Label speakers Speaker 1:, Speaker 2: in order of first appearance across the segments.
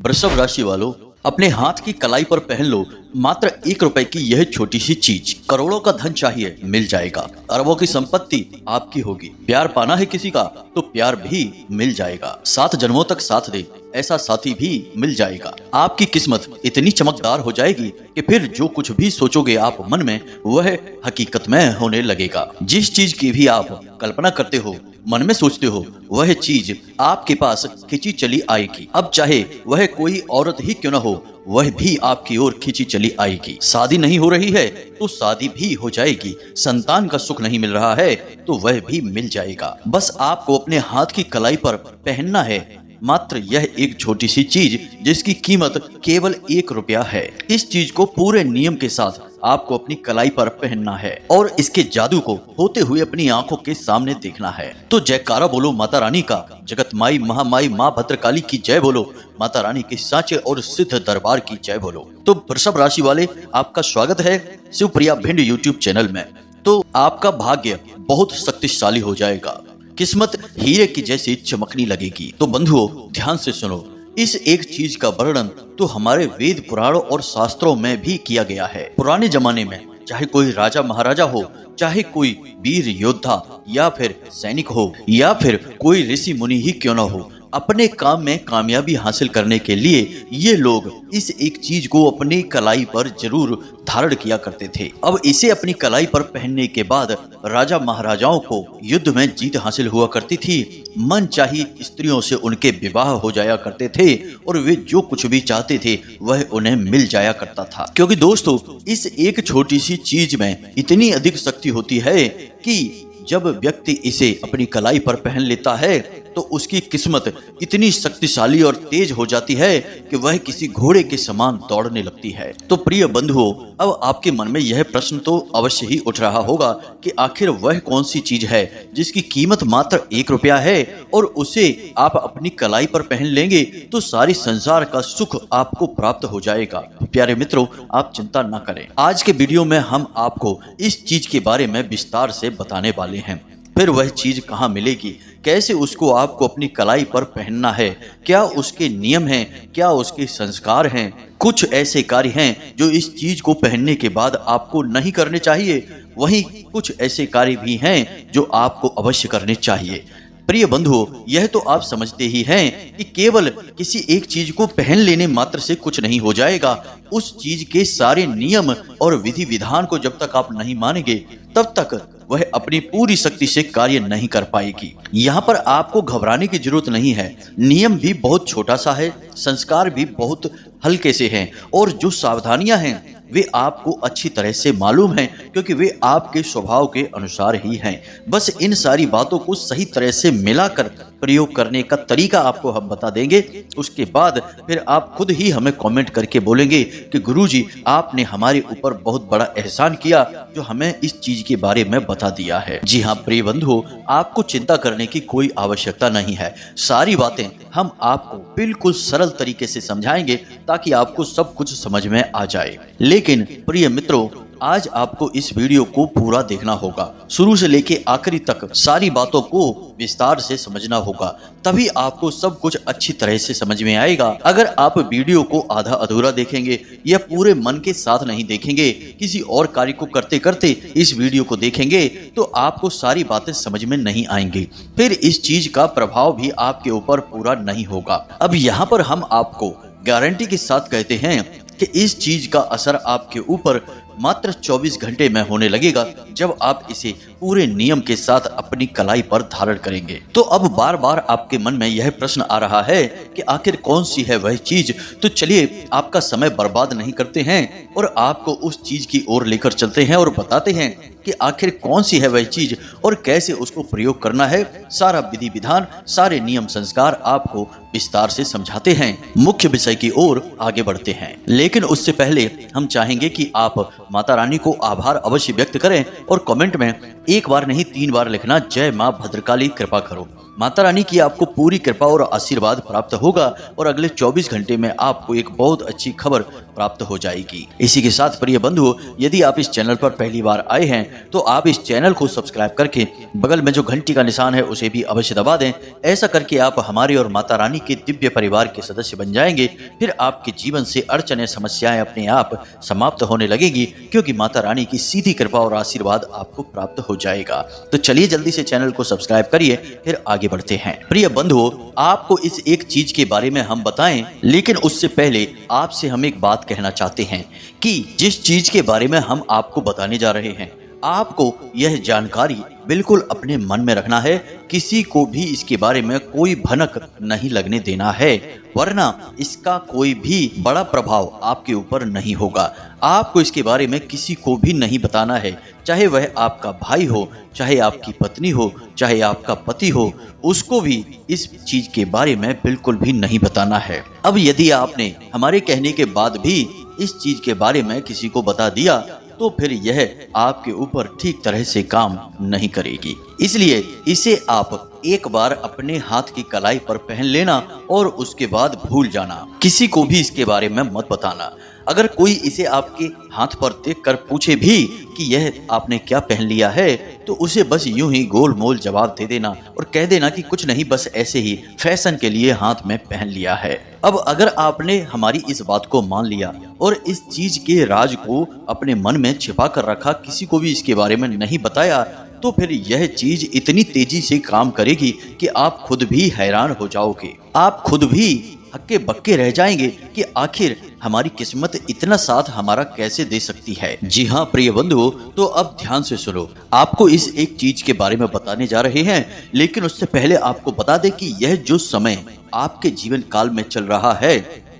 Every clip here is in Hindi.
Speaker 1: वृषभ राशि वालों, अपने हाथ की कलाई पर पहन लो मात्र 1 रुपए की यह छोटी सी चीज। करोड़ों का धन चाहिए, मिल जाएगा। अरबों की संपत्ति आपकी होगी। प्यार पाना है किसी का तो प्यार भी मिल जाएगा। 7 जन्मों तक साथ दे ऐसा साथी भी मिल जाएगा। आपकी किस्मत इतनी चमकदार हो जाएगी कि फिर जो कुछ भी सोचोगे आप मन में, वह हकीकत में होने लगेगा। जिस चीज की भी आप कल्पना करते हो, मन में सोचते हो, वह चीज आपके पास खिंची चली आएगी। अब चाहे वह कोई औरत ही क्यों न हो, वह भी आपकी ओर खिंची चली आएगी। शादी नहीं हो रही है तो शादी भी हो जाएगी। संतान का सुख नहीं मिल रहा है तो वह भी मिल जाएगा। बस आपको अपने हाथ की कलाई पर पहनना है मात्र यह एक छोटी सी चीज, जिसकी कीमत केवल 1 रुपया है। इस चीज को पूरे नियम के साथ आपको अपनी कलाई पर पहनना है और इसके जादू को होते हुए अपनी आंखों के सामने देखना है। तो जयकारा बोलो माता रानी का। जगत माई महामाई माँ भद्रकाली की जय बोलो। माता रानी के साचे और सिद्ध दरबार की जय बोलो। तो वृषभ राशि वाले, आपका स्वागत है शिवप्रिया भिंड यूट्यूब चैनल में। तो आपका भाग्य बहुत शक्तिशाली हो जाएगा। किस्मत हीरे की जैसी चमकनी लगेगी। तो बंधुओं, ध्यान से सुनो। इस एक चीज का वर्णन तो हमारे वेद पुराणों और शास्त्रों में भी किया गया है। पुराने जमाने में चाहे कोई राजा महाराजा हो, चाहे कोई वीर योद्धा या फिर सैनिक हो, या फिर कोई ऋषि मुनि ही क्यों न हो, अपने काम में कामयाबी हासिल करने के लिए ये लोग इस एक चीज को अपनी कलाई पर जरूर धारण किया करते थे। अब इसे अपनी कलाई पर पहनने के बाद राजा महाराजाओं को युद्ध में जीत हासिल हुआ करती थी। मनचाही स्त्रियों से उनके विवाह हो जाया करते थे और वे जो कुछ भी चाहते थे वह उन्हें मिल जाया करता था। क्योंकि दोस्तों, इस एक छोटी सी चीज में इतनी अधिक शक्ति होती है कि जब व्यक्ति इसे अपनी कलाई पर पहन लेता है तो उसकी किस्मत इतनी शक्तिशाली और तेज हो जाती है कि वह किसी घोड़े के समान दौड़ने लगती है। तो प्रिय बंधुओं, अब आपके मन में यह प्रश्न तो अवश्य ही उठ रहा होगा कि आखिर वह कौन सी चीज है जिसकी कीमत मात्र 1 रुपया है और उसे आप अपनी कलाई पर पहन लेंगे तो सारी संसार का सुख आपको प्राप्त हो जाएगा। प्यारे मित्रों, आप चिंता न करें। आज के वीडियो में हम आपको इस चीज के बारे में विस्तार से बताने वाले हैं। फिर वह चीज कहाँ मिलेगी, कैसे उसको आपको अपनी कलाई पर पहनना है, क्या उसके नियम हैं, क्या उसके संस्कार हैं। कुछ ऐसे कार्य हैं जो इस चीज को पहनने के बाद आपको नहीं करने चाहिए, वहीं कुछ ऐसे कार्य भी हैं जो आपको अवश्य करने चाहिए। प्रिय बंधुओं, यह तो आप समझते ही हैं कि केवल किसी एक चीज को पहन लेने मात्र से कुछ नहीं हो जाएगा। उस चीज के सारे नियम और विधि विधान को जब तक आप नहीं मानेंगे तब तक वह अपनी पूरी शक्ति से कार्य नहीं कर पाएगी। यहाँ पर आपको घबराने की जरूरत नहीं है। नियम भी बहुत छोटा सा है, संस्कार भी बहुत हल्के से हैं और जो सावधानियां हैं वे आपको अच्छी तरह से मालूम हैं, क्योंकि वे आपके स्वभाव के अनुसार ही हैं। बस इन सारी बातों को सही तरह से मिलाकर प्रयोग करने का तरीका आपको हम बता देंगे। उसके बाद फिर आप खुद ही हमें कमेंट करके बोलेंगे कि गुरुजी, आपने हमारे ऊपर बहुत बड़ा एहसान किया जो हमें इस चीज के बारे में बता दिया है। जी हाँ प्रिय बंधुओं, आपको चिंता करने की कोई आवश्यकता नहीं है। सारी बातें हम आपको बिल्कुल सरल तरीके से समझाएंगे ताकि आपको सब कुछ समझ में आ जाए। लेकिन प्रिय मित्रों, आज आपको इस वीडियो को पूरा देखना होगा, शुरू से लेके आखिरी तक सारी बातों को विस्तार से समझना होगा, तभी आपको सब कुछ अच्छी तरह से समझ में आएगा। अगर आप वीडियो को आधा अधूरा देखेंगे या पूरे मन के साथ नहीं देखेंगे, किसी और कार्य को करते करते इस वीडियो को देखेंगे तो आपको सारी बातें समझ में नहीं आएंगी। फिर इस चीज का प्रभाव भी आपके ऊपर पूरा नहीं होगा। अब यहाँ पर हम आपको गारंटी के साथ कहते हैं कि इस चीज का असर आपके ऊपर मात्र 24 घंटे में होने लगेगा जब आप इसे पूरे नियम के साथ अपनी कलाई पर धारण करेंगे। तो अब बार बार आपके मन में यह प्रश्न आ रहा है कि आखिर कौन सी है वह चीज। तो चलिए आपका समय बर्बाद नहीं करते हैं और आपको उस चीज की ओर लेकर चलते हैं और बताते हैं कि आखिर कौन सी है वह चीज और कैसे उसको प्रयोग करना है। सारा विधि विधान, सारे नियम संस्कार आपको विस्तार से समझाते हैं। मुख्य विषय की ओर आगे बढ़ते हैं, लेकिन उससे पहले हम चाहेंगे कि आप माता रानी को आभार अवश्य व्यक्त करें और कमेंट में 1 बार नहीं 3 बार लिखना, जय माँ भद्रकाली कृपा करो। माता रानी की आपको पूरी कृपा और आशीर्वाद प्राप्त होगा और अगले 24 घंटे में आपको एक बहुत अच्छी खबर प्राप्त हो जाएगी। इसी के साथ प्रिय बंधुओं, यदि आप इस चैनल पर पहली बार आए हैं तो आप इस चैनल को सब्सक्राइब करके बगल में जो घंटी का निशान है उसे भी अवश्य दबा दें। ऐसा करके आप हमारे और माता रानी के दिव्य परिवार के सदस्य बन जाएंगे। फिर आपके जीवन से अड़चने समस्याएं अपने आप समाप्त होने लगेगी, क्योंकि माता रानी की सीधी कृपा और आशीर्वाद आपको प्राप्त हो जाएगा। तो चलिए जल्दी से चैनल को सब्सक्राइब करिए, फिर आगे बढ़ते हैं। प्रिय बंधुओं, आपको इस एक चीज के बारे में हम बताएं, लेकिन उससे पहले आपसे हम एक बात कहना चाहते हैं कि जिस चीज के बारे में हम आपको बताने जा रहे हैं, आपको यह जानकारी बिल्कुल अपने मन में रखना है। किसी को भी इसके बारे में कोई भनक नहीं लगने देना है, वरना इसका कोई भी बड़ा प्रभाव आपके ऊपर नहीं होगा। आपको इसके बारे में किसी को भी नहीं बताना है, चाहे वह आपका भाई हो, चाहे आपकी पत्नी हो, चाहे आपका पति हो, उसको भी इस चीज के बारे में बिल्कुल भी नहीं बताना है। अब यदि आपने हमारे कहने के बाद भी इस चीज के बारे में किसी को बता दिया तो फिर यह आपके ऊपर ठीक तरह से काम नहीं करेगी। इसलिए इसे आप एक बार अपने हाथ की कलाई पर पहन लेना और उसके बाद भूल जाना। किसी को भी इसके बारे में मत बताना। अगर कोई इसे आपके हाथ पर देखकर पूछे भी कि यह आपने क्या पहन लिया है, तो उसे बस यूं ही गोल मोल जवाब दे देना और कह देना कि कुछ नहीं, बस ऐसे ही फैशन के लिए हाथ में पहन लिया है। अब अगर आपने हमारी इस बात को मान लिया और इस चीज के राज को अपने मन में छिपा कर रखा, किसी को भी इसके बारे में नहीं बताया, तो फिर यह चीज इतनी तेजी से काम करेगी कि आप खुद भी हैरान हो जाओगे। आप खुद भी हक्के बक्के रह जाएंगे कि आखिर हमारी किस्मत इतना साथ हमारा कैसे दे सकती है। जी हाँ प्रिय बंधुओं, तो अब ध्यान से सुनो। आपको इस एक चीज के बारे में बताने जा रहे हैं, लेकिन उससे पहले आपको बता दें कि यह जो समय आपके जीवन काल में चल रहा है,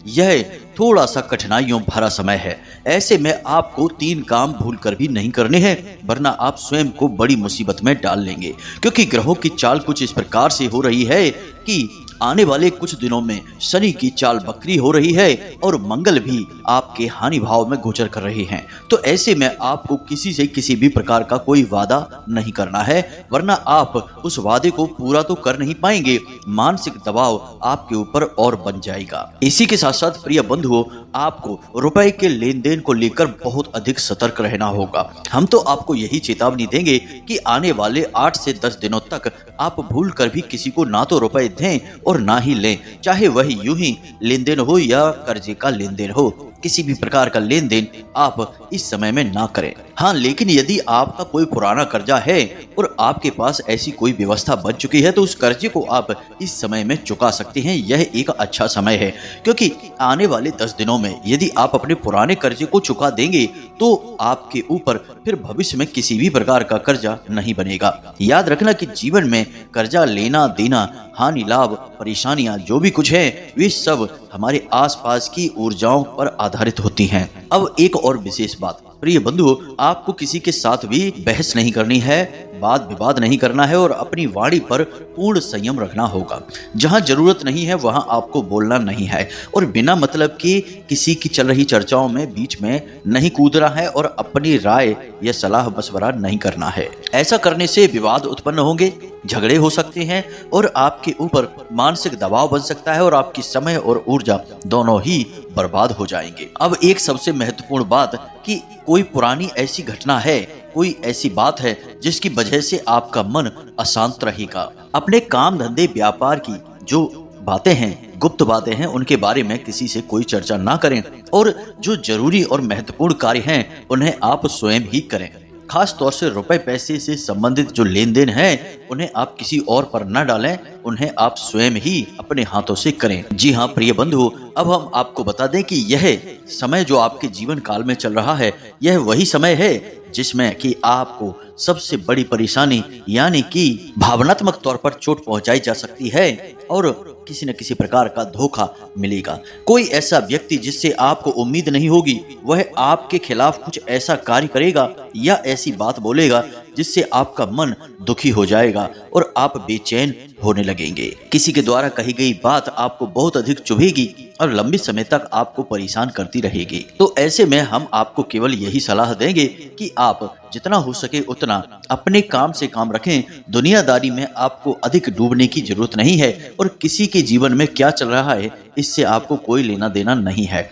Speaker 1: यह थोड़ा सा कठिनाइयों भरा समय है। ऐसे में आपको 3 काम भूल कर भी नहीं करने हैं, वरना आप स्वयं को बड़ी मुसीबत में डाल लेंगे। क्योंकि ग्रहों की चाल कुछ इस प्रकार से हो रही है कि आने वाले कुछ दिनों में शनि की चाल बकरी हो रही है और मंगल भी आपके हानि भाव में गोचर कर रहे हैं। तो ऐसे में आपको किसी से किसी भी प्रकार का कोई वादा नहीं करना है, वरना आप उस वादे को पूरा तो कर नहीं पाएंगे। मानसिक दबाव आपके ऊपर और बन जाएगा। इसी के साथ साथ प्रिय बंधुओं, आपको रुपए के लेन देन को लेकर बहुत अधिक सतर्क रहना होगा। हम तो आपको यही चेतावनी देंगे कि आने वाले 8 से 10 दिनों तक आप भूल कर भी किसी को ना तो रुपए दें और ना ही लें, चाहे वही यूं ही लेन देन हो या कर्जे का लेन देन हो। किसी भी प्रकार का लेन देन आप इस समय में ना करें। हाँ, लेकिन यदि आपका कोई पुराना कर्जा है और आपके पास ऐसी कोई व्यवस्था बन चुकी है, तो उस कर्जे को आप इस समय में चुका सकते हैं। यह एक अच्छा समय है, क्योंकि आने वाले 10 दिनों में यदि आप अपने पुराने कर्जे को चुका देंगे तो आपके ऊपर फिर भविष्य में किसी भी प्रकार का कर्जा नहीं बनेगा। याद रखना कि जीवन में कर्जा लेना देना, हानि लाभ, परेशानियां जो भी कुछ है, वे सब हमारे आसपास की ऊर्जाओं पर आधारित होती हैं। अब एक और विशेष बात प्रिय बंधुओं, आपको किसी के साथ भी बहस नहीं करनी है, वाद विवाद नहीं करना है और अपनी वाणी पर पूर्ण संयम रखना होगा। जहां जरूरत नहीं है वहां आपको बोलना नहीं है और बिना मतलब की किसी की चल रही चर्चाओं में बीच में नहीं कूदना है और अपनी राय या सलाह मशवरा नहीं करना है। ऐसा करने से विवाद उत्पन्न होंगे, झगड़े हो सकते हैं और आपके ऊपर मानसिक दबाव बन सकता है और आपकी समय और ऊर्जा दोनों ही बर्बाद हो जाएंगे। अब एक सबसे महत्वपूर्ण बात कि कोई पुरानी ऐसी घटना है, कोई ऐसी बात है जिसकी वजह से आपका मन अशांत रहेगा। अपने काम धंधे व्यापार की जो बातें हैं, गुप्त बातें हैं, उनके बारे में किसी से कोई चर्चा ना करें और जो जरूरी और महत्वपूर्ण कार्य हैं उन्हें आप स्वयं ही करें। खास तौर से रुपए पैसे से संबंधित जो लेन देन है उन्हें आप किसी और पर न डालें, उन्हें आप स्वयं ही अपने हाथों से करें। जी हाँ प्रिय बंधु, अब हम आपको बता दें कि यह समय जो आपके जीवन काल में चल रहा है, यह वही समय है जिसमें कि आपको सबसे बड़ी परेशानी यानी कि भावनात्मक तौर पर चोट पहुंचाई जा सकती है और किसी न किसी प्रकार का धोखा मिलेगा। कोई ऐसा व्यक्ति जिससे आपको उम्मीद नहीं होगी, वह आपके खिलाफ कुछ ऐसा कार्य करेगा या ऐसी बात बोलेगा जिससे आपका मन दुखी हो जाएगा और आप बेचैन होने लगेंगे। किसी के द्वारा कही गई बात आपको बहुत अधिक चुभेगी और लंबे समय तक आपको परेशान करती रहेगी। तो ऐसे में हम आपको केवल यही सलाह देंगे कि आप जितना हो सके उतना अपने काम से काम रखें। दुनियादारी में आपको अधिक डूबने की जरूरत नहीं है और किसी के जीवन में क्या चल रहा है इससे आपको कोई लेना देना नहीं है।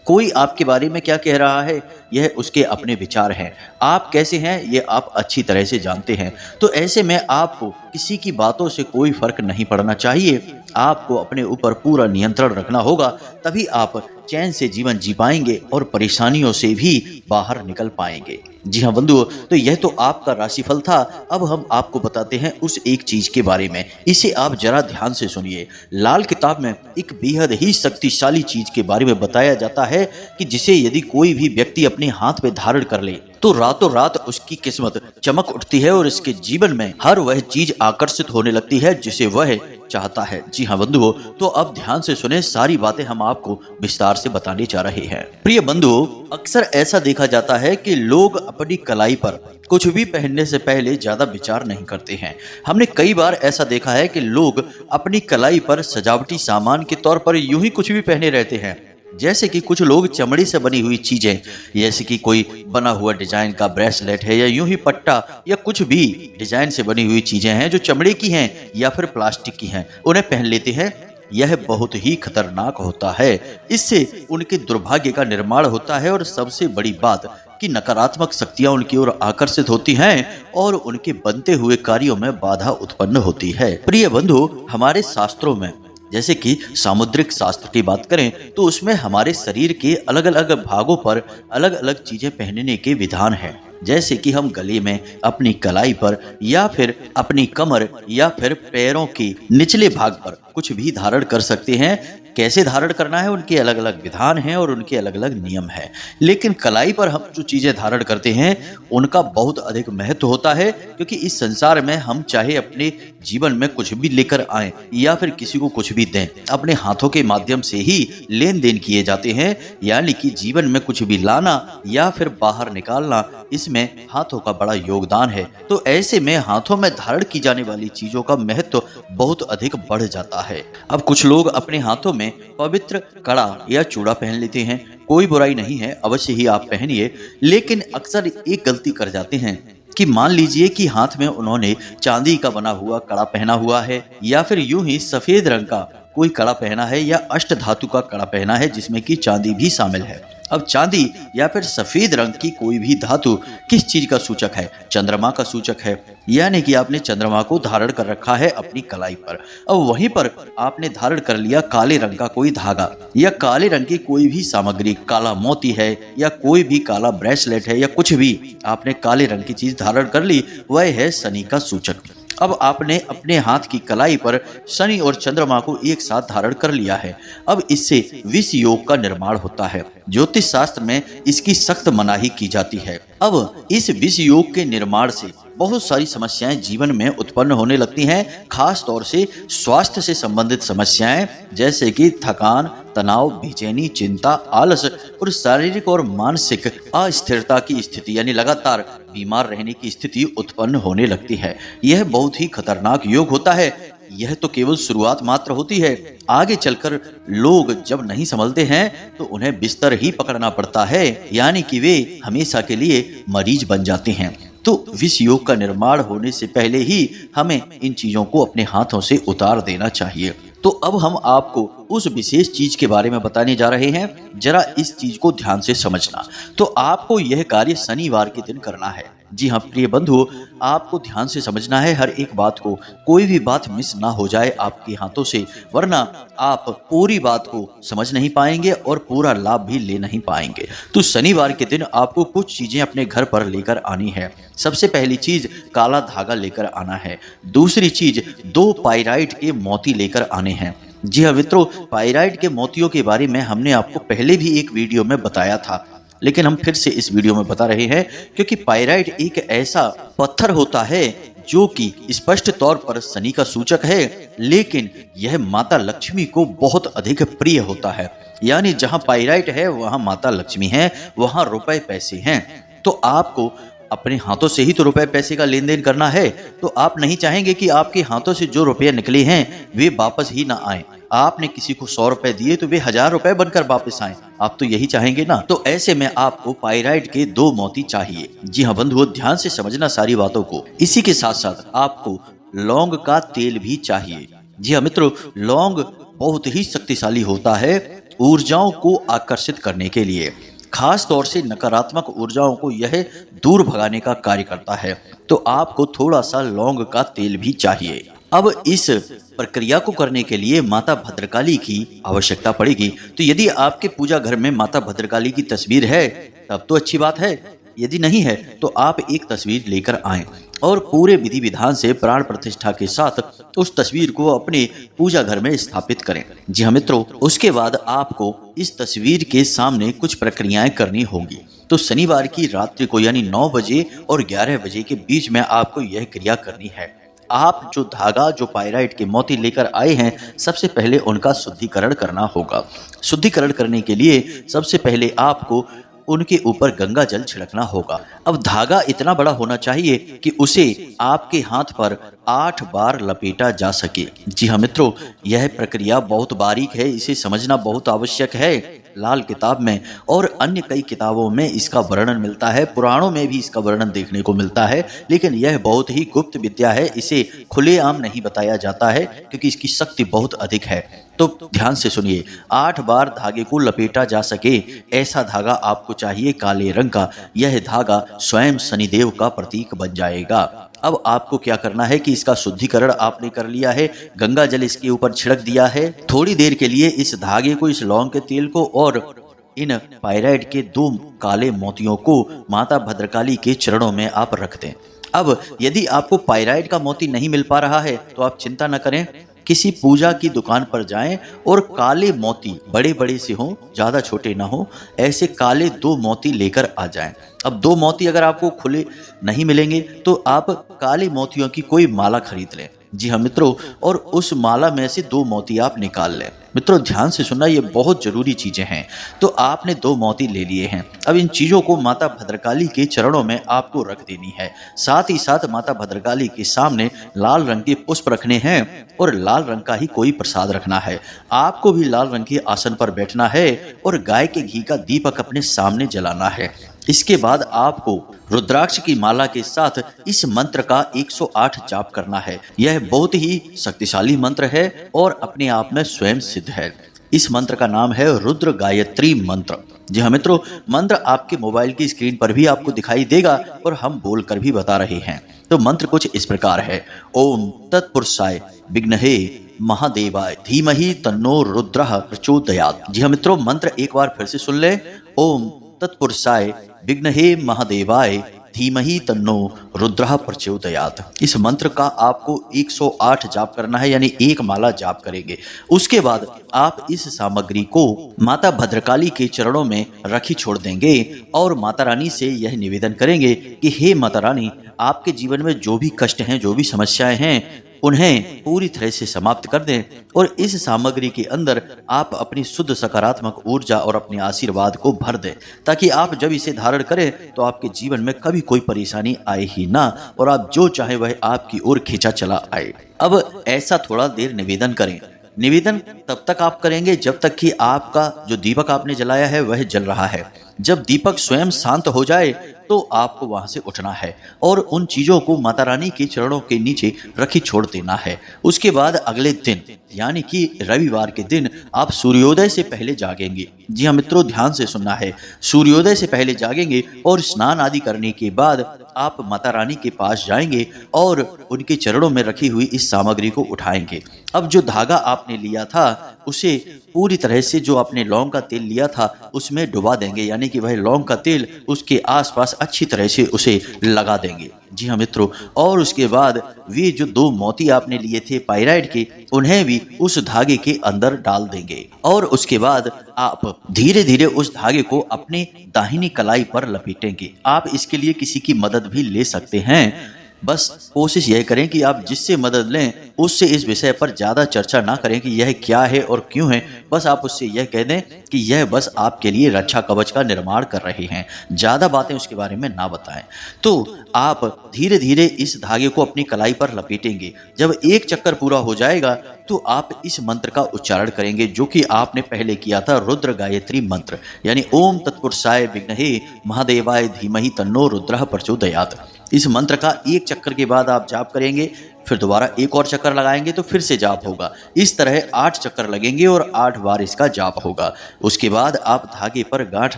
Speaker 1: कोई आपके बारे में क्या कह रहा है यह उसके अपने विचार हैं। आप कैसे हैं ये आप अच्छी तरह से जानते हैं। तो ऐसे में आपको किसी की बातों से कोई फर्क नहीं पड़ना चाहिए। आपको अपने ऊपर पूरा नियंत्रण रखना होगा, तभी आप चैन से जीवन जी पाएंगे और परेशानियों से भी बाहर निकल पाएंगे। जी हाँ बंधुओं, तो यह तो आपका राशिफल था। अब हम आपको बताते हैं उस एक चीज के बारे में, इसे आप जरा ध्यान से सुनिए। लाल किताब में एक बेहद ही शक्तिशाली चीज के बारे में बताया जाता है कि जिसे यदि कोई भी व्यक्ति अपने हाथ में धारण कर ले तो रातों रात उसकी किस्मत चमक उठती है और इसके जीवन में हर वह चीज आकर्षित होने लगती है जिसे वह चाहता है। जी हाँ बंधुओं, तो अब ध्यान से सुने, सारी बातें हम आपको विस्तार से बताने जा रहे हैं। प्रिय बंधुओं, अक्सर ऐसा देखा जाता है कि लोग अपनी कलाई पर कुछ भी पहनने से पहले ज्यादा विचार नहीं करते हैं। हमने कई बार ऐसा देखा है कि लोग अपनी कलाई पर सजावटी सामान के तौर पर यूं ही कुछ भी पहने रहते हैं, जैसे कि कुछ लोग चमड़ी से बनी हुई चीजें, जैसे कि कोई बना हुआ डिजाइन का ब्रेसलेट है या यूं ही पट्टा या कुछ भी डिजाइन से बनी हुई चीजें हैं जो चमड़े की हैं या फिर प्लास्टिक की हैं, उन्हें पहन लेते हैं। यह बहुत ही खतरनाक होता है। इससे उनके दुर्भाग्य का निर्माण होता है और सबसे बड़ी बात कि नकारात्मक शक्तियां उनकी ओर आकर्षित होती हैं और उनके बनते हुए कार्यों में बाधा उत्पन्न होती है। प्रिय बंधु, हमारे शास्त्रों में जैसे कि सामुद्रिक शास्त्र की बात करें तो उसमें हमारे शरीर के अलग अलग भागों पर अलग अलग चीजें पहनने के विधान हैं। जैसे कि हम गले में, अपनी कलाई पर या फिर अपनी कमर या फिर पैरों के निचले भाग पर कुछ भी धारण कर सकते हैं। कैसे धारण करना है उनके अलग अलग विधान हैं और उनके अलग अलग नियम हैं। लेकिन कलाई पर हम जो चीजें धारण करते हैं उनका बहुत अधिक महत्व होता है, क्योंकि इस संसार में हम चाहे अपने जीवन में कुछ भी लेकर आए या फिर किसी को कुछ भी दें, अपने हाथों के माध्यम से ही लेन देन किए जाते हैं। यानी कि जीवन में कुछ भी लाना या फिर बाहर निकालना, इसमें हाथों का बड़ा योगदान है। तो ऐसे में हाथों में धारण की जाने वाली चीजों का महत्व बहुत अधिक बढ़ जाता है। अब कुछ लोग अपने हाथों में पवित्र कड़ा या चूड़ा पहन लेते हैं, कोई बुराई नहीं है, अवश्य ही आप पहनिए। लेकिन अक्सर एक गलती कर जाते हैं कि मान लीजिए कि हाथ में उन्होंने चांदी का बना हुआ कड़ा पहना हुआ है या फिर यूं ही सफेद रंग का कोई कड़ा पहना है या अष्ट धातु का कड़ा पहना है जिसमें कि चांदी भी शामिल है। अब चांदी या फिर सफेद रंग की कोई भी धातु किस चीज का सूचक है? चंद्रमा का सूचक है। यानी कि आपने चंद्रमा को धारण कर रखा है अपनी कलाई पर। अब वहीं पर आपने धारण कर लिया काले रंग का कोई धागा या काले रंग की कोई भी सामग्री, काला मोती है या कोई भी काला ब्रेसलेट है या कुछ भी आपने काले रंग की चीज धारण कर ली, वह है शनि का सूचक। अब आपने अपने हाथ की कलाई पर शनि और चंद्रमा को एक साथ धारण कर लिया है। अब इससे विष योग का निर्माण होता है। ज्योतिष शास्त्र में इसकी सख्त मनाही की जाती है। अब इस विष योग के निर्माण से बहुत सारी समस्याएं जीवन में उत्पन्न होने लगती हैं, खास तौर से स्वास्थ्य से संबंधित समस्याएं, जैसे कि थकान, तनाव, बेचैनी, चिंता, आलस और शारीरिक और मानसिक अस्थिरता की स्थिति, यानी लगातार बीमार रहने की स्थिति उत्पन्न होने लगती है। यह बहुत ही खतरनाक योग होता है। यह तो केवल शुरुआत मात्र होती है। आगे चलकर लोग जब नहीं संभलते हैं तो उन्हें बिस्तर ही पकड़ना पड़ता है, यानी कि वे हमेशा के लिए मरीज बन जाते हैं। तो विष योग का निर्माण होने से पहले ही हमें इन चीजों को अपने हाथों से उतार देना चाहिए। तो अब हम आपको उस विशेष चीज के बारे में बताने जा रहे हैं, जरा इस चीज को ध्यान से समझना। तो आपको यह कार्य शनिवार के दिन करना है। जी हाँ प्रिय बंधुओं, आपको ध्यान से समझना है हर एक बात को, कोई भी बात मिस ना हो जाए आपके हाथों से, वरना आप पूरी बात को समझ नहीं पाएंगे और पूरा लाभ भी ले नहीं पाएंगे। तो शनिवार के दिन आपको कुछ चीजें अपने घर पर लेकर आनी है। सबसे पहली चीज काला धागा लेकर आना है। दूसरी चीज 2 पाइराइट के मोती लेकर आने हैं। जी हाँ मित्रों, पाइराइट के मोतियों के बारे में हमने आपको पहले भी एक वीडियो में बताया था, लेकिन हम फिर से इस वीडियो में बता रहे हैं क्योंकि पाइराइट एक ऐसा पत्थर होता है जो कि स्पष्ट तौर पर शनि का सूचक है, लेकिन यह माता लक्ष्मी को बहुत अधिक प्रिय होता है। यानी जहां पाइराइट है वहां माता लक्ष्मी है, वहां रुपए पैसे हैं। तो आपको अपने हाथों से ही तो रुपए पैसे का लेन देन करना है। तो आप नहीं चाहेंगे कि आपके हाथों से जो रुपए निकले हैं वे वापस ही ना आए। आपने किसी को 100 रुपए दिए तो वे 1000 रुपए बनकर वापस आए। आप तो यही चाहेंगे ना। तो ऐसे में आपको पाइराइट के 2 मोती चाहिए। जी हाँ बंधुओं, ध्यान से समझना सारी बातों को। इसी के साथ साथ आपको लौंग का तेल भी चाहिए। जी हाँ मित्रों, लौंग बहुत ही शक्तिशाली होता है ऊर्जाओं को आकर्षित करने के लिए। खास तौर से नकारात्मक ऊर्जाओं को यह दूर भगाने का कार्य करता है। तो आपको थोड़ा सा लौंग का तेल भी चाहिए। अब इस प्रक्रिया को करने के लिए माता भद्रकाली की आवश्यकता पड़ेगी। तो यदि आपके पूजा घर में माता भद्रकाली की तस्वीर है तब तो अच्छी बात है, यदि नहीं है तो आप एक तस्वीर लेकर आएं और पूरे विधि विधान से प्राण प्रतिष्ठा के साथ उस तस्वीर को अपने पूजा घर में स्थापित करें। जी हाँ मित्रों, उसके बाद आपको इस तस्वीर के सामने कुछ प्रक्रियाएं करनी होंगी। तो शनिवार की रात्रि को यानी 9 बजे और 11 बजे के बीच में आपको यह क्रिया करनी है। आप जो धागा, जो पायराइट के मोती लेकर आए हैं, सबसे पहले उनका शुद्धिकरण करना होगा। शुद्धिकरण करने के लिए सबसे पहले आपको उनके ऊपर गंगा जल छिड़कना होगा। अब धागा इतना बड़ा होना चाहिए कि उसे आपके हाथ पर 8 बार लपेटा जा सके। जी हाँ मित्रों, यह प्रक्रिया बहुत बारीक है, इसे समझना बहुत आवश्यक है। लाल किताब में और अन्य कई किताबों में इसका वर्णन मिलता है, पुराणों में भी इसका वर्णन देखने को मिलता है, लेकिन यह बहुत ही गुप्त विद्या है। इसे खुलेआम नहीं बताया जाता है क्योंकि इसकी शक्ति बहुत अधिक है। तो ध्यान से सुनिए, 8 बार धागे को लपेटा जा सके ऐसा धागा आपको चाहिए, काले रंग का। यह धागा स्वयं शनिदेव का प्रतीक बन जाएगा। अब आपको क्या करना है कि इसका शुद्धिकरण आपने कर लिया है, गंगा जल इसके ऊपर छिड़क दिया है। थोड़ी देर के लिए इस धागे को, इस लौंग के तेल को और इन पायराइट के 2 काले मोतियों को माता भद्रकाली के चरणों में आप रख दें। अब यदि आपको पायराइट का मोती नहीं मिल पा रहा है तो आप चिंता न करें, किसी पूजा की दुकान पर जाएं और काले मोती, बड़े बड़े से हों, ज़्यादा छोटे ना हो, ऐसे काले 2 मोती लेकर आ जाएं। अब 2 मोती अगर आपको खुले नहीं मिलेंगे तो आप काले मोतियों की कोई माला खरीद लें। जी हाँ मित्रों, और उस माला में से 2 मोती आप निकाल लें। मित्रों ध्यान से सुनना, ये बहुत जरूरी चीजें हैं। तो आपने 2 मोती ले लिए हैं। अब इन चीजों को माता भद्रकाली के चरणों में आपको रख देनी है। साथ ही साथ माता भद्रकाली के सामने लाल रंग के पुष्प रखने हैं और लाल रंग का ही कोई प्रसाद रखना है। आपको भी लाल रंग के आसन पर बैठना है और गाय के घी का दीपक अपने सामने जलाना है। इसके बाद आपको रुद्राक्ष की माला के साथ इस मंत्र का 108 जाप करना है। यह बहुत ही शक्तिशाली मंत्र है और अपने आप में स्वयं सिद्ध है। इस मंत्र का नाम है रुद्र गायत्री मंत्र। जी हाँ मित्रों, मंत्र आपके मोबाइल की स्क्रीन पर भी आपको दिखाई देगा और हम बोलकर भी बता रहे हैं। तो मंत्र कुछ इस प्रकार है। ओम तत्पुरुषाय विघ्नहे महादेवाय धीमहि तन्नो रुद्रः प्रचोदयात्। जी हाँ मित्रों, मंत्र एक बार फिर से सुन ले। ओम तत्पुरुषाय विघ्नहे महादेवाय धीमहि तन्नो रुद्रः प्रचोदयात्। इस मंत्र का आपको 108 जाप करना है, यानी 1 माला जाप करेंगे। उसके बाद आप इस सामग्री को माता भद्रकाली के चरणों में रखी छोड़ देंगे और माता रानी से यह निवेदन करेंगे कि हे माता रानी, आपके जीवन में जो भी कष्ट हैं, जो भी समस्याएं हैं, उन्हें पूरी तरह से समाप्त कर दें और इस सामग्री के अंदर आप अपनी शुद्ध सकारात्मक ऊर्जा और अपने आशीर्वाद को भर दें, ताकि आप जब इसे धारण करें तो आपके जीवन में कभी कोई परेशानी आए ही ना और आप जो चाहे वह आपकी ओर खींचा चला आए। अब ऐसा थोड़ा देर निवेदन करें। निवेदन तब तक आप करेंगे जब तक कि आपका जो दीपक आपने जलाया है वह जल रहा है। जब दीपक स्वयं शांत हो जाए तो आपको वहां से उठना है और उन चीजों को माता रानी के चरणों के नीचे रखी छोड़ देना है। उसके बाद अगले दिन यानी कि रविवार के दिन आप सूर्योदय से पहले जागेंगे। जी हाँ मित्रों, ध्यान से सुनना है। सूर्योदय से पहले जागेंगे और स्नान आदि करने के बाद आप माता रानी के पास जाएंगे और उनके चरणों में रखी हुई इस सामग्री को उठाएंगे। अब जो धागा आपने लिया था उसे पूरी तरह से, जो आपने लौंग का तेल लिया था उसमें डुबा देंगे, यानी कि वह लौंग का तेल उसके आसपास अच्छी तरह से उसे लगा देंगे। जी हाँ मित्रों, और उसके बाद वे जो 2 मोती आपने लिए थे पायराइट के, उन्हें भी उस धागे के अंदर डाल देंगे और उसके बाद आप धीरे धीरे उस धागे को अपने दाहिनी कलाई पर लपेटेंगे। आप इसके लिए किसी की मदद भी ले सकते हैं। बस कोशिश यह करें कि आप जिससे मदद लें उससे इस विषय पर ज्यादा चर्चा ना करें कि यह क्या है और क्यों है। बस आप उससे यह कह दें कि यह बस आपके लिए रक्षा कवच का निर्माण कर रहे हैं, ज्यादा बातें उसके बारे में ना बताएं। तो आप धीरे धीरे इस धागे को अपनी कलाई पर लपेटेंगे। जब 1 चक्कर पूरा हो जाएगा तो आप इस मंत्र का उच्चारण करेंगे जो कि आपने पहले किया था, रुद्र गायत्री मंत्र, यानी ओम तत्पुरुषाय विघ्नहे महादेवाय धीमहि तन्नो रुद्रः प्रचोदयात्। इस मंत्र का 1 चक्कर के बाद आप जाप करेंगे। फिर दोबारा एक और चक्कर लगाएंगे तो फिर से जाप होगा। इस तरह 8 चक्कर लगेंगे और 8 बार इसका जाप होगा। उसके बाद आप धागे पर गांठ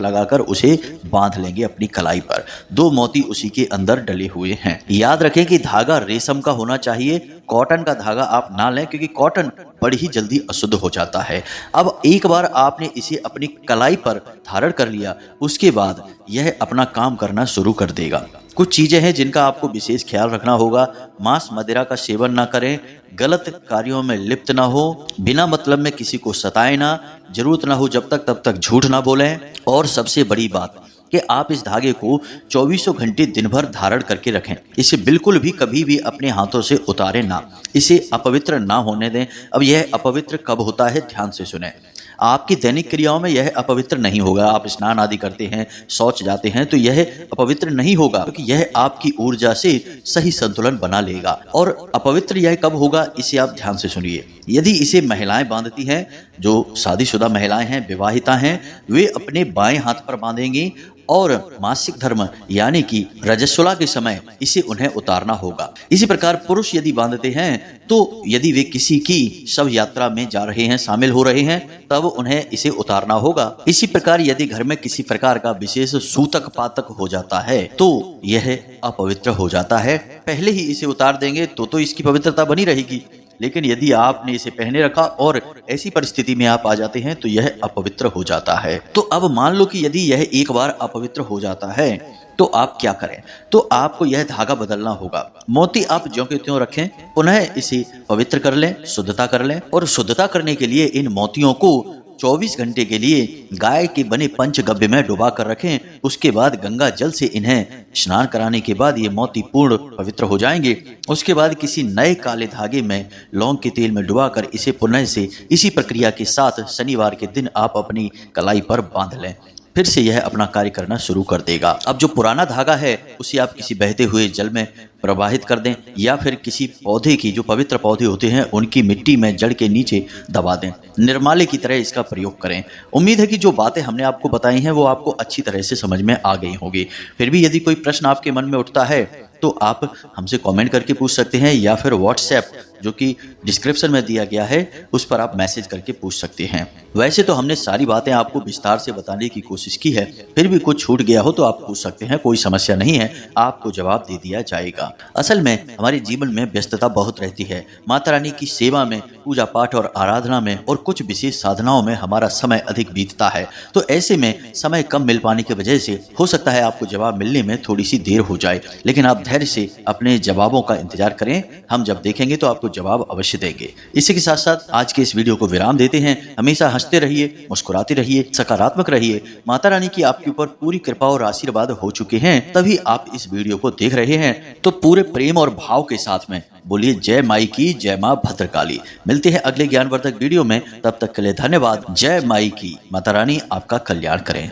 Speaker 1: लगाकर उसे बांध लेंगे अपनी कलाई पर। 2 मोती उसी के अंदर डले हुए हैं। याद रखें कि धागा रेशम का होना चाहिए, कॉटन का धागा आप ना लें, क्योंकि कॉटन बड़ी ही जल्दी अशुद्ध हो जाता है। अब एक बार आपने इसे अपनी कलाई पर धारण कर लिया, उसके बाद यह अपना काम करना शुरू कर देगा। कुछ चीजें हैं जिनका आपको विशेष ख्याल रखना होगा। मांस मदिरा का सेवन ना करें, गलत कार्यों में लिप्त ना हो, बिना मतलब में किसी को सताएं ना, जरूरत ना हो जब तक तब तक झूठ ना बोलें, और सबसे बड़ी बात कि आप इस धागे को 24 घंटे दिन भर धारण करके रखें। इसे बिल्कुल भी कभी भी अपने हाथों से उतारें ना, इसे अपवित्र ना होने दें। अब यह अपवित्र कब होता है, ध्यान से सुने। आपकी दैनिक क्रियाओं में यह अपवित्र नहीं होगा। आप स्नान आदि करते हैं, शौच जाते हैं, तो यह अपवित्र नहीं होगा, क्योंकि यह आपकी ऊर्जा से सही संतुलन बना लेगा। और अपवित्र यह कब होगा, इसे आप ध्यान से सुनिए। यदि इसे महिलाएं बांधती हैं, जो शादीशुदा महिलाएं हैं, विवाहिता हैं, वे अपने बाएं हाथ पर बांधेंगी और मासिक धर्म यानी कि रजस्वला के समय इसे उन्हें उतारना होगा। इसी प्रकार पुरुष यदि बांधते हैं तो यदि वे किसी की शव यात्रा में जा रहे हैं, शामिल हो रहे हैं, तब उन्हें इसे उतारना होगा। इसी प्रकार यदि घर में किसी प्रकार का विशेष सूतक पातक हो जाता है तो यह अपवित्र हो जाता है। पहले ही इसे उतार देंगे तो इसकी पवित्रता बनी रहेगी, लेकिन यदि आपने इसे पहने रखा और ऐसी परिस्थिति में आप आ जाते हैं तो यह अपवित्र हो जाता है। तो अब मान लो कि यदि यह एक बार अपवित्र हो जाता है तो आप क्या करें, तो आपको यह धागा बदलना होगा। मोती आप ज्यों के त्यों रखें, पुनः इसे पवित्र कर लें, शुद्धता कर लें, और शुद्धता करने के लिए इन मोतियों को 24 घंटे के लिए गाय के बने पंचगव्य में डुबा कर रखें। उसके बाद गंगा जल से इन्हें स्नान कराने के बाद ये मोती पूर्ण पवित्र हो जाएंगे। उसके बाद किसी नए काले धागे में लौंग के तेल में डुबाकर इसे पुनः से इसी प्रक्रिया के साथ शनिवार के दिन आप अपनी कलाई पर बांध लें। फिर से यह अपना कार्य करना शुरू कर देगा। अब जो पुराना धागा है उसे आप किसी बहते हुए जल में प्रवाहित कर दें, या फिर किसी पौधे की, जो पवित्र पौधे होते हैं उनकी मिट्टी में जड़ के नीचे दबा दें। निर्माल्य की तरह इसका प्रयोग करें। उम्मीद है कि जो बातें हमने आपको बताई हैं वो आपको अच्छी तरह से समझ में आ गई होंगी। फिर भी यदि कोई प्रश्न आपके मन में उठता है तो आप हमसे कमेंट करके पूछ सकते हैं, या फिर व्हाट्सएप जो कि डिस्क्रिप्शन में दिया गया है उस पर आप मैसेज करके पूछ सकते हैं। वैसे तो हमने सारी बातें आपको विस्तार से बताने की कोशिश की है, फिर भी कुछ छूट गया हो तो आप पूछ सकते हैं, कोई समस्या नहीं है, आपको जवाब दे दिया जाएगा। असल में हमारे जीवन में व्यस्तता बहुत रहती है। माता रानी की सेवा में, पूजा पाठ और आराधना में और कुछ विशेष साधनाओं में हमारा समय अधिक बीतता है। तो ऐसे में समय कम मिल पाने की वजह से हो सकता है आपको जवाब मिलने में थोड़ी सी देर हो जाए, लेकिन आप धैर्य से अपने जवाबों का इंतजार करें। हम जब देखेंगे तो आपको जवाब अवश्य देंगे। इसी के साथ साथ आज के इस वीडियो को विराम देते हैं। हमेशा हंसते रहिए, मुस्कुराते रहिए, सकारात्मक रहिए। माता रानी की आपके ऊपर पूरी कृपा और आशीर्वाद हो चुके हैं, तभी आप इस वीडियो को देख रहे हैं। तो पूरे प्रेम और भाव के साथ में बोलिए जय माई की, जय मां भद्रकाली। मिलते हैं अगले ज्ञानवर्धक वीडियो में, तब तक के लिए धन्यवाद। जय माई की। माता रानी आपका कल्याण करें।